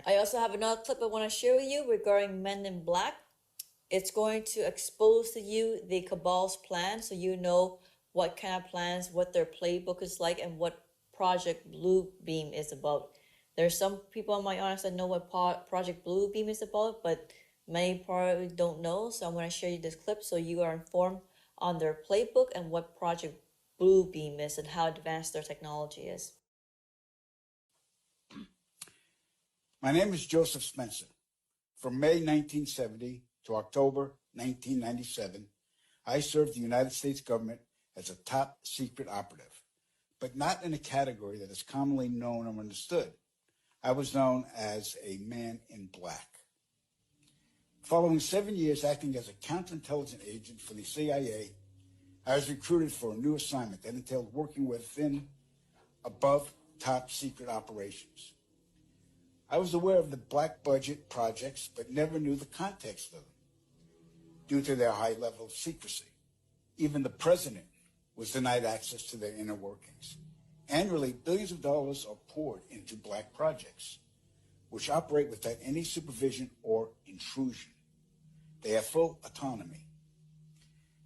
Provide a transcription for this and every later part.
I also have another clip I want to share with you regarding Men in Black. It's going to expose to you the cabal's plan so you know what kind of plans, what their playbook is like, and what Project Bluebeam is about. There's some people in my audience that know what Project Bluebeam is about, but many probably don't know. So I'm going to share you this clip so you are informed on their playbook and what Project Bluebeam is and how advanced their technology is. My name is Joseph Spencer. From May 1970 to October 1997, I served the United States government as a top secret operative, but not in a category that is commonly known or understood. I was known as a man in black. Following 7 years acting as a counterintelligence agent for the CIA, I was recruited for a new assignment that entailed working within above top secret operations. I was aware of the black budget projects, but never knew the context of them due to their high level of secrecy. Even the president was denied access to their inner workings. Annually, billions of dollars are poured into black projects, which operate without any supervision or intrusion. They have full autonomy.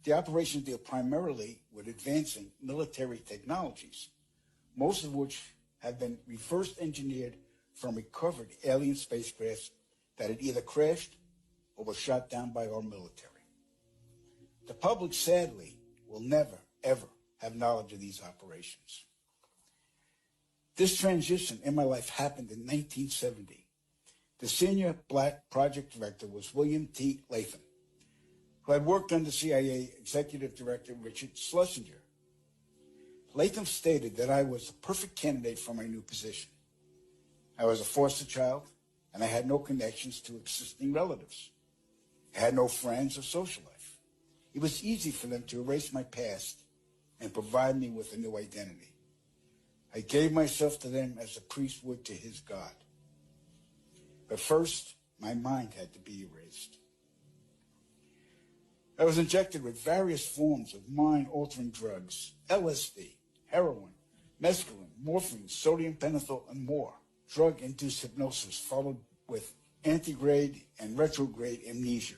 The operations deal primarily with advancing military technologies, most of which have been reverse engineered from recovered alien spacecrafts that had either crashed or were shot down by our military. The public, sadly, will never, ever have knowledge of these operations. This transition in my life happened in 1970. The senior black project director was William T. Latham, who had worked under CIA Executive Director Richard Schlesinger. Latham stated that I was the perfect candidate for my new position. I was a foster child, and I had no connections to existing relatives. I had no friends or social life. It was easy for them to erase my past and provide me with a new identity. I gave myself to them as a priest would to his God. But first, my mind had to be erased. I was injected with various forms of mind-altering drugs, LSD, heroin, mescaline, morphine, sodium pentothal, and more. Drug-induced hypnosis followed with antegrade and retrograde amnesia.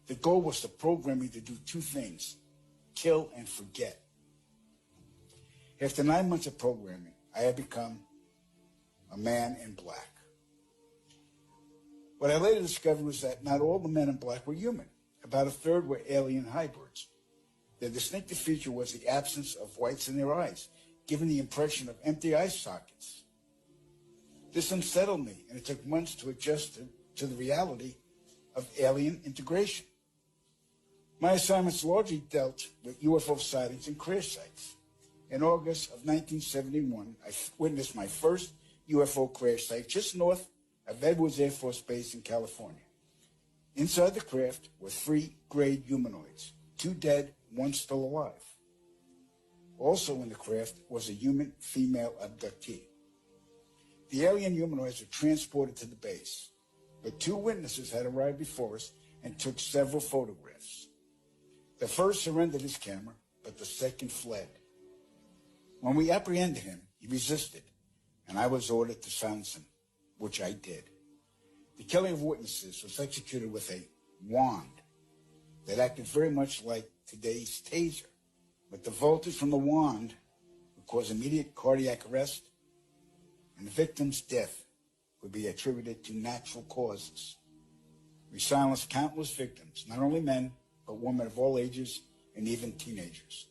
The goal was to program me to do two things: kill and forget. After 9 months of programming, I had become a man in black. What I later discovered was that not all the men in black were human. About a third were alien hybrids. Their distinctive feature was the absence of whites in their eyes, giving the impression of empty eye sockets. This unsettled me, and it took months to adjust to the reality of alien integration. My assignments largely dealt with UFO sightings and crash sites. In August of 1971, I witnessed my first UFO crash site just north of Edwards Air Force Base in California. Inside the craft were 3 grayed humanoids, 2 dead, 1 still alive. Also in the craft was a human female abductee. The alien humanoids were transported to the base, but 2 witnesses had arrived before us and took several photographs. The first surrendered his camera, but the second fled. When we apprehended him, he resisted, and I was ordered to silence him, which I did. The killing of witnesses was executed with a wand that acted very much like today's taser, but the voltage from the wand would cause immediate cardiac arrest, and the victim's death would be attributed to natural causes. We silenced countless victims, not only men, but women of all ages and even teenagers.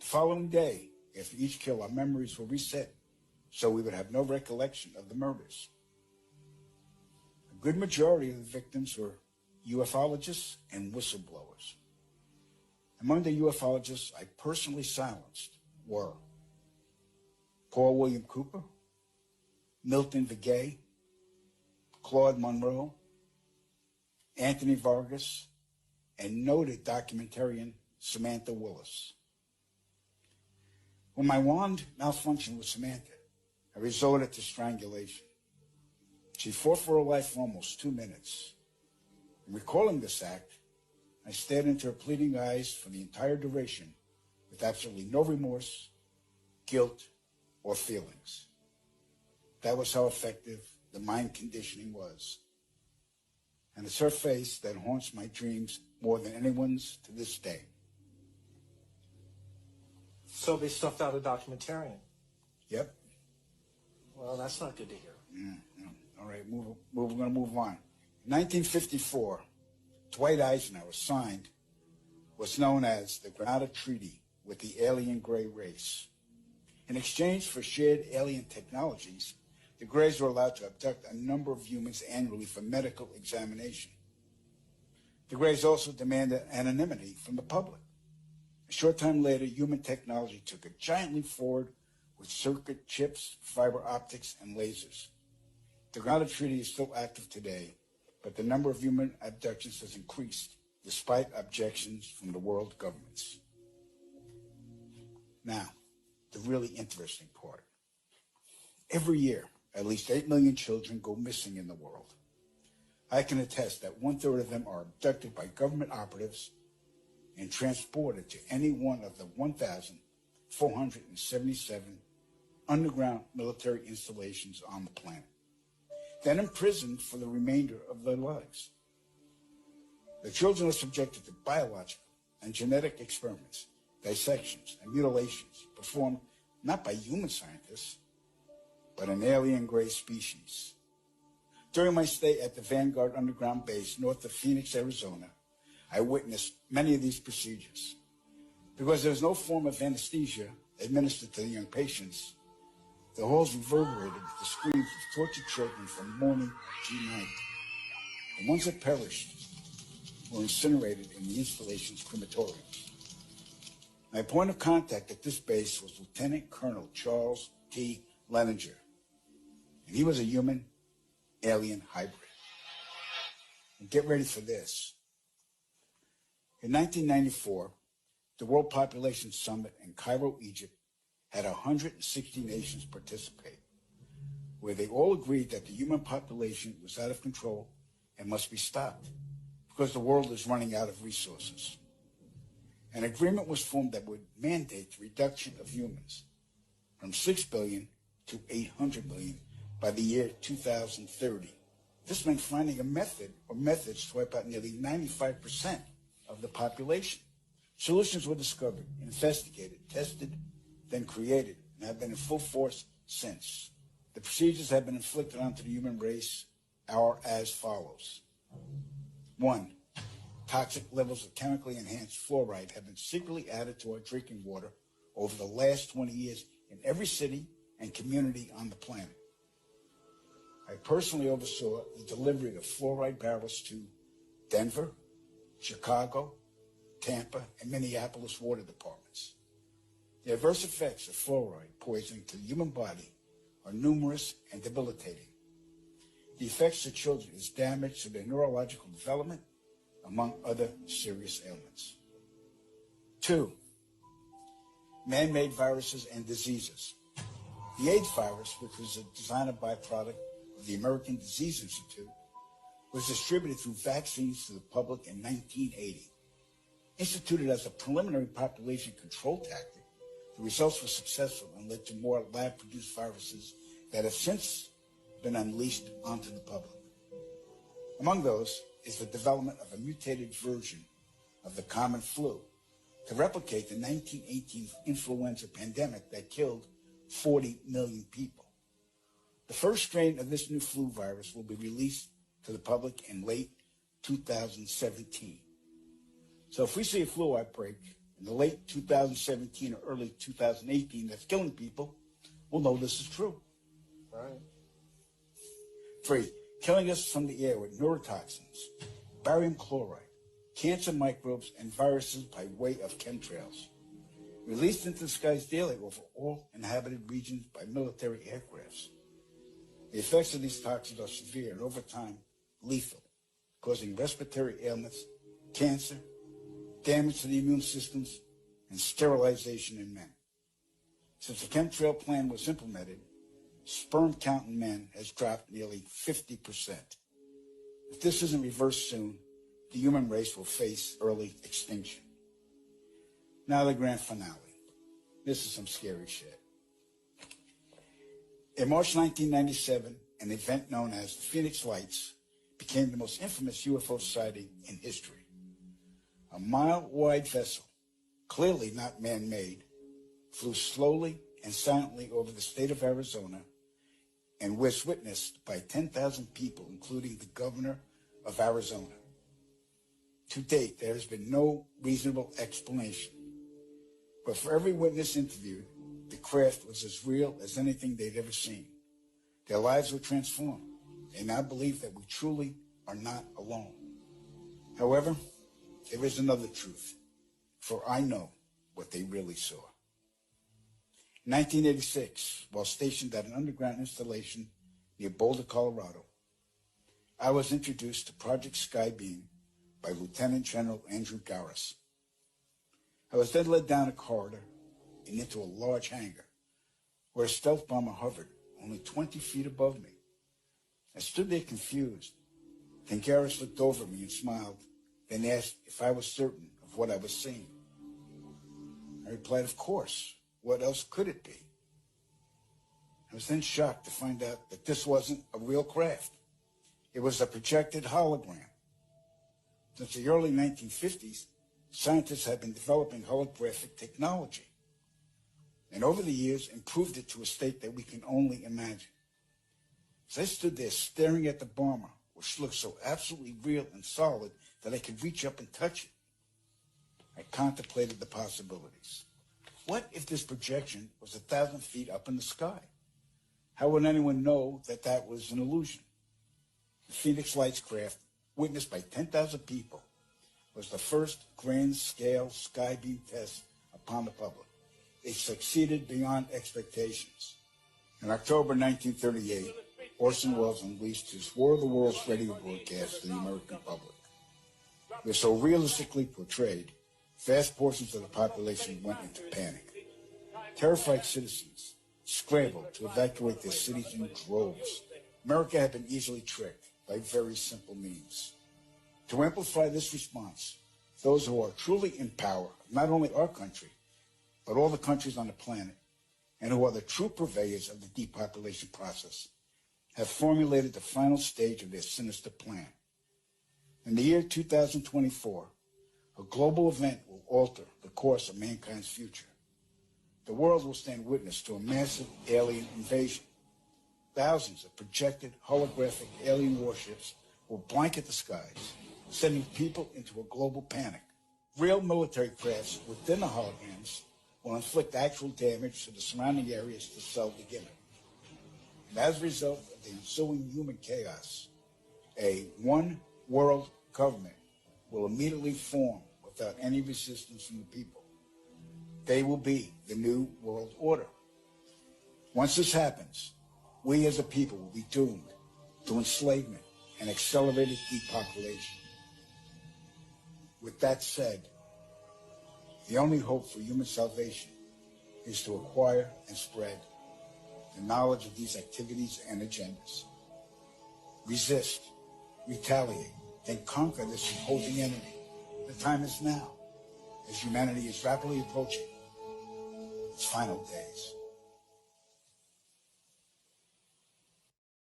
The following day, after each kill, our memories were reset, so we would have no recollection of the murders. A good majority of the victims were ufologists and whistleblowers. Among the ufologists I personally silenced were Paul William Cooper, Milton Vigay, Claude Monroe, Anthony Vargas, and noted documentarian Samantha Willis. When my wand malfunctioned with Samantha, I resorted to strangulation. She fought for her life for almost 2 minutes. In recalling this act, I stared into her pleading eyes for the entire duration with absolutely no remorse, guilt, or feelings. That was how effective the mind conditioning was. And it's her face that haunts my dreams more than anyone's to this day. So they stuffed out a documentarian. Yep. Well, that's not good to hear. Yeah. All right, we're going to move on. In 1954, Dwight Eisenhower signed what's known as the Granada Treaty with the alien gray race. In exchange for shared alien technologies, the Greys were allowed to abduct a number of humans annually for medical examination. The Greys also demanded anonymity from the public. A short time later, human technology took a giant leap forward with circuit chips, fiber optics, and lasers. The Granada Treaty is still active today, but the number of human abductions has increased, despite objections from the world governments. Now, the really interesting part. Every year, at least 8 million children go missing in the world. I can attest that 1/3 of them are abducted by government operatives and transported to any one of the 1,477 underground military installations on the planet, then imprisoned for the remainder of their lives. The children are subjected to biological and genetic experiments, dissections, and mutilations performed not by human scientists, but an alien gray species. During my stay at the Vanguard Underground Base north of Phoenix, Arizona, I witnessed many of these procedures. Because there was no form of anesthesia administered to the young patients, the halls reverberated with the screams of tortured children from morning to night. The ones that perished were incinerated in the installation's crematoriums. My point of contact at this base was Lieutenant Colonel Charles T. Leninger, and he was a human-alien hybrid. And get ready for this. In 1994, the World Population Summit in Cairo, Egypt, had 160 nations participate, where they all agreed that the human population was out of control and must be stopped because the world is running out of resources. An agreement was formed that would mandate the reduction of humans from 6 billion to 800 million by the year 2030. This meant finding a method or methods to wipe out nearly 95% of the population. Solutions were discovered, investigated, tested, then created, and have been in full force since. The procedures have been inflicted onto the human race are as follows. 1. Toxic levels of chemically enhanced fluoride have been secretly added to our drinking water over the last 20 years in every city and community on the planet. I personally oversaw the delivery of fluoride barrels to Denver, Chicago, Tampa, and Minneapolis water departments. The adverse effects of fluoride poisoning to the human body are numerous and debilitating. The effects to children is damage to their neurological development, among other serious ailments. 2. Man-made viruses and diseases. The AIDS virus, which was a designer byproduct of the American Disease Institute, was distributed through vaccines to the public in 1980. Instituted as a preliminary population control tactic, the results were successful and led to more lab-produced viruses that have since been unleashed onto the public. Among those is the development of a mutated version of the common flu to replicate the 1918 influenza pandemic that killed 40 million people. The first strain of this new flu virus will be released to the public in late 2017. So if we see a flu outbreak in the late 2017 or early 2018 that's killing people, we'll know this is true. Right. 3. Killing us from the air with neurotoxins, barium chloride, cancer microbes, and viruses by way of chemtrails. Released into the skies daily over all inhabited regions by military aircrafts. The effects of these toxins are severe and over time lethal, causing respiratory ailments, cancer, damage to the immune systems, and sterilization in men. Since the chemtrail plan was implemented, sperm count in men has dropped nearly 50%. If this isn't reversed soon, the human race will face early extinction. Now the grand finale. This is some scary shit. In March 1997, an event known as the Phoenix Lights became the most infamous UFO sighting in history. A mile-wide vessel, clearly not man-made, flew slowly and silently over the state of Arizona and was witnessed by 10,000 people, including the governor of Arizona. To date, there has been no reasonable explanation. But for every witness interviewed, the craft was as real as anything they'd ever seen. Their lives were transformed. They now believe that we truly are not alone. However, there is another truth, for I know what they really saw. In 1986, while stationed at an underground installation near Boulder, Colorado, I was introduced to Project Skybeam by Lieutenant General Andrew Garris. I was then led down a corridor and into a large hangar where a stealth bomber hovered only 20 feet above me. I stood there confused. Then Garris looked over at me and smiled, then asked if I was certain of what I was seeing. I replied, of course. What else could it be? I was then shocked to find out that this wasn't a real craft. It was a projected hologram. Since the early 1950s, scientists have been developing holographic technology, and over the years improved it to a state that we can only imagine. As I stood there staring at the bomber, which looked so absolutely real and solid that I could reach up and touch it, I contemplated the possibilities. What if this projection was 1,000 feet up in the sky? How would anyone know that that was an illusion? The Phoenix Lights craft, witnessed by 10,000 people, was the first grand-scale skybeam test upon the public. It succeeded beyond expectations. In October 1938, Orson Welles unleashed his War of the Worlds radio broadcast to the American public. It was so realistically portrayed, vast portions of the population went into panic. Terrified citizens scrambled to evacuate their cities in droves. America had been easily tricked by very simple means. To amplify this response, those who are truly in power, not only our country, but all the countries on the planet, and who are the true purveyors of the depopulation process, have formulated the final stage of their sinister plan. In the year 2024, a global event will alter the course of mankind's future. The world will stand witness to a massive alien invasion. Thousands of projected holographic alien warships will blanket the skies, sending people into a global panic. Real military crafts within the holograms will inflict actual damage to the surrounding areas to sell the gimmick. And as a result of the ensuing human chaos, a one-world government will immediately form without any resistance from the people. They will be the new world order. Once this happens, we as a people will be doomed to enslavement and accelerated depopulation. With that said, the only hope for human salvation is to acquire and spread the knowledge of these activities and agendas. Resist, retaliate, then conquer this imposing enemy. The time is now, as humanity is rapidly approaching its final days.